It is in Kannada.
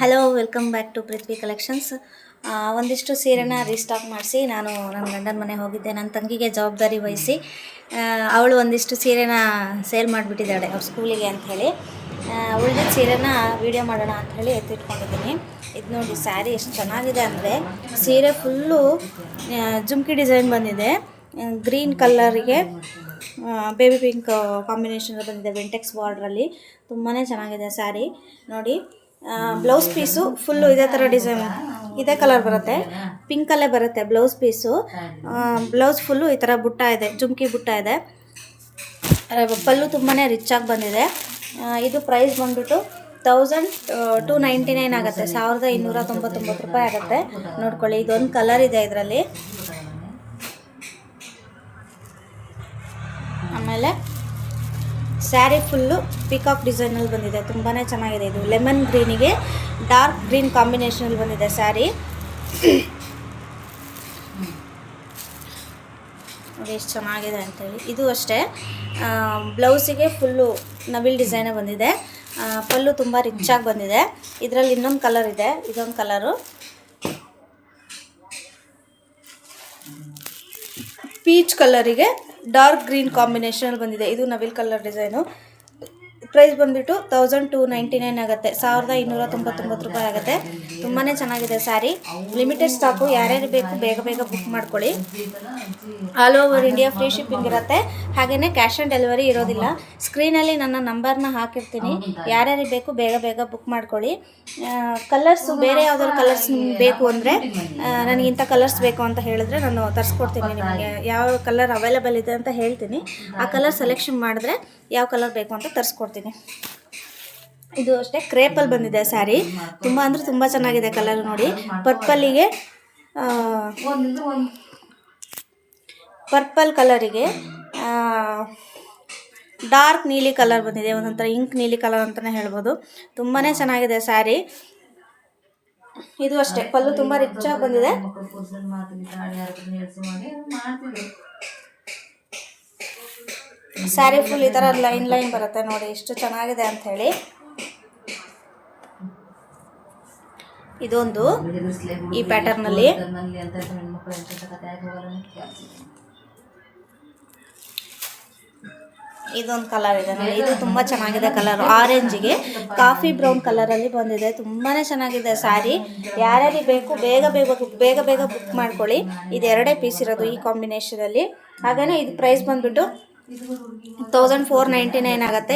Hello, welcome back to Prithvi collections. ಒಂದಿಷ್ಟು ಸೀರೆನ ರೀಸ್ಟಾಕ್ ಮಾಡಿಸಿ ನಾನು ನನ್ನ ಗಂಡನ ಮನೆಗೆ ಹೋಗಿದ್ದೆ. ನನ್ನ ತಂಗಿಗೆ ಜವಾಬ್ದಾರಿ ವಹಿಸಿ ಅವಳು ಒಂದಿಷ್ಟು ಸೀರೆನ ಸೇಲ್ ಮಾಡಿಬಿಟ್ಟಿದ್ದಾಳೆ ಅವ್ರ ಸ್ಕೂಲಿಗೆ ಅಂಥೇಳಿ. ಉಳಿದ ಸೀರೆನ ವೀಡಿಯೋ ಮಾಡೋಣ ಅಂಥೇಳಿ ಎತ್ತಿಟ್ಕೊಂಡಿದ್ದೀನಿ. ಇದು ನೋಡಿ, ಸ್ಯಾರಿ ಎಷ್ಟು ಚೆನ್ನಾಗಿದೆ ಅಂದರೆ ಸೀರೆ ಫುಲ್ಲು ಜುಮ್ಕಿ ಡಿಸೈನ್ ಬಂದಿದೆ. ಗ್ರೀನ್ ಕಲರಿಗೆ ಬೇಬಿ ಪಿಂಕ್ ಕಾಂಬಿನೇಷನ್ ಬಂದಿದೆ. ವಿಂಟೆಕ್ಸ್ ಬಾರ್ಡ್ರಲ್ಲಿ ತುಂಬಾ ಚೆನ್ನಾಗಿದೆ ಸ್ಯಾರಿ ನೋಡಿ. ಬ್ಲೌಸ್ ಪೀಸು ಫುಲ್ಲು ಇದೇ ಥರ ಡಿಸೈನ್, ಇದೇ ಕಲರ್ ಬರುತ್ತೆ, ಪಿಂಕಲ್ಲೇ ಬರುತ್ತೆ ಬ್ಲೌಸ್ ಪೀಸು. ಬ್ಲೌಸ್ ಫುಲ್ಲು ಈ ಥರ ಬುಟ್ಟ ಇದೆ, ಜುಮ್ಕಿ ಬುಟ್ಟ ಇದೆ. ಪಲ್ಲು ತುಂಬಾ ರಿಚಾಗಿ ಬಂದಿದೆ. ಇದು ಪ್ರೈಸ್ ಬಂದುಬಿಟ್ಟು 1299 ಆಗುತ್ತೆ, 1299 ರೂಪಾಯಿ ಆಗುತ್ತೆ. ನೋಡ್ಕೊಳ್ಳಿ, ಇದೊಂದು ಕಲರ್ ಇದೆ ಇದರಲ್ಲಿ. ಆಮೇಲೆ ಸ್ಯಾರಿ ಫುಲ್ಲು ಪಿಕಾಕ್ ಡಿಸೈನಲ್ಲಿ ಬಂದಿದೆ, ತುಂಬಾ ಚೆನ್ನಾಗಿದೆ. ಇದು ಲೆಮನ್ ಗ್ರೀನಿಗೆ ಡಾರ್ಕ್ ಗ್ರೀನ್ ಕಾಂಬಿನೇಷನಲ್ಲಿ ಬಂದಿದೆ ಸ್ಯಾರಿ. ನೋಡಿ ಎಷ್ಟು ಚೆನ್ನಾಗಿದೆ ಅಂಥೇಳಿ. ಇದು ಅಷ್ಟೇ, ಬ್ಲೌಸಿಗೆ ಫುಲ್ಲು ನವಿಲ್ ಡಿಸೈನೇ ಬಂದಿದೆ. ಪಲ್ಲು ತುಂಬ ರಿಚಾಗಿ ಬಂದಿದೆ. ಇದರಲ್ಲಿ ಇನ್ನೊಂದು ಕಲರ್ ಇದೆ, ಇದೊಂದು ಕಲರು ಪೀಚ್ ಕಲರಿಗೆ ಡಾರ್ಕ್ ಗ್ರೀನ್ ಕಾಂಬಿನೇಷನಲ್ಲಿ ಬಂದಿದೆ. ಇದು ನವಿಲ್ ಕಲರ್ ಡಿಸೈನು. ಪ್ರೈಸ್ ಬಂದುಬಿಟ್ಟು 1299 ಆಗುತ್ತೆ, 1299 ರೂಪಾಯಿ ಆಗುತ್ತೆ. ತುಂಬಾ ಚೆನ್ನಾಗಿದೆ ಸ್ಯಾರಿ. ಲಿಮಿಟೆಡ್ ಸ್ಟಾಕು, ಯಾರ್ಯಾರು ಬೇಕು ಬೇಗ ಬೇಗ ಬುಕ್ ಮಾಡ್ಕೊಳ್ಳಿ. All over India free shipping ಇರುತ್ತೆ. ಹಾಗೆಯೇ ಕ್ಯಾಶ್ ಆನ್ ಡೆಲಿವರಿ ಇರೋದಿಲ್ಲ. ಸ್ಕ್ರೀನಲ್ಲಿ ನನ್ನ ನಂಬರ್ನ ಹಾಕಿರ್ತೀನಿ, ಯಾರ್ಯಾರಿಗೆ ಬೇಕು ಬೇಗ ಬೇಗ ಬುಕ್ ಮಾಡ್ಕೊಳ್ಳಿ. ಕಲರ್ಸು ಬೇರೆ ಯಾವ್ದಾದ್ರು ಕಲರ್ಸ್ ಬೇಕು ಅಂದರೆ, ನನಗಿಂಥ ಕಲರ್ಸ್ ಬೇಕು ಅಂತ ಹೇಳಿದ್ರೆ ನಾನು ತರಿಸ್ಕೊಡ್ತೀನಿ. ನಿಮಗೆ ಯಾವ ಕಲರ್ ಅವೈಲೇಬಲ್ ಇದೆ ಅಂತ ಹೇಳ್ತೀನಿ, ಆ ಕಲರ್ ಸೆಲೆಕ್ಷನ್ ಮಾಡಿದ್ರೆ ಯಾವ ಕಲರ್ ಬೇಕು ಅಂತ ತರಿಸ್ಕೊಡ್ತೀನಿ. ಇದು ಅಷ್ಟೇ, ಕ್ರೇಪಲ್ಲಿ ಬಂದಿದೆ ಸ್ಯಾರಿ. ತುಂಬ ಅಂದರೆ ತುಂಬ ಚೆನ್ನಾಗಿದೆ ಕಲರ್ ನೋಡಿ. ಪರ್ಪಲ್ ಕಲರಿಗೆ ಡಾರ್ಕ್ ನೀಲಿ ಕಲರ್ ಬಂದಿದೆ, ಒಂದೊಂಥರ ಇಂಕ್ ನೀಲಿ ಕಲರ್ ಅಂತಲೇ ಹೇಳ್ಬೋದು. ತುಂಬಾ ಚೆನ್ನಾಗಿದೆ ಸ್ಯಾರಿ. ಇದು ಅಷ್ಟೇ, ಪಲ್ಲು ತುಂಬ ರಿಚಾಗಿ ಬಂದಿದೆ. ಸ್ಯಾರಿ ಫುಲ್ ಈ ಥರ ಲೈನ್ ಲೈನ್ ಬರುತ್ತೆ ನೋಡಿ, ಎಷ್ಟು ಚೆನ್ನಾಗಿದೆ ಅಂಥೇಳಿ. ಇದೊಂದು ಈ ಪ್ಯಾಟರ್ನಲ್ಲಿ, ಇದೊಂದು ಕಲರ್ ಇದೆ ನೋಡಿ. ಇದು ತುಂಬ ಚೆನ್ನಾಗಿದೆ ಕಲರ್, ಆರೆಂಜಿಗೆ ಕಾಫಿ ಬ್ರೌನ್ ಕಲರಲ್ಲಿ ಬಂದಿದೆ. ತುಂಬಾ ಚೆನ್ನಾಗಿದೆ ಸ್ಯಾರಿ. ಯಾರ್ಯಾರಿಗೆ ಬೇಕು ಬೇಗ ಬೇಗ ಬುಕ್ ಮಾಡ್ಕೊಳ್ಳಿ. ಇದು ಎರಡೇ ಪೀಸ್ ಇರೋದು ಈ ಕಾಂಬಿನೇಷನಲ್ಲಿ. ಹಾಗೆಯೇ ಇದು ಪ್ರೈಸ್ ಬಂದುಬಿಟ್ಟು 1499 ಆಗುತ್ತೆ.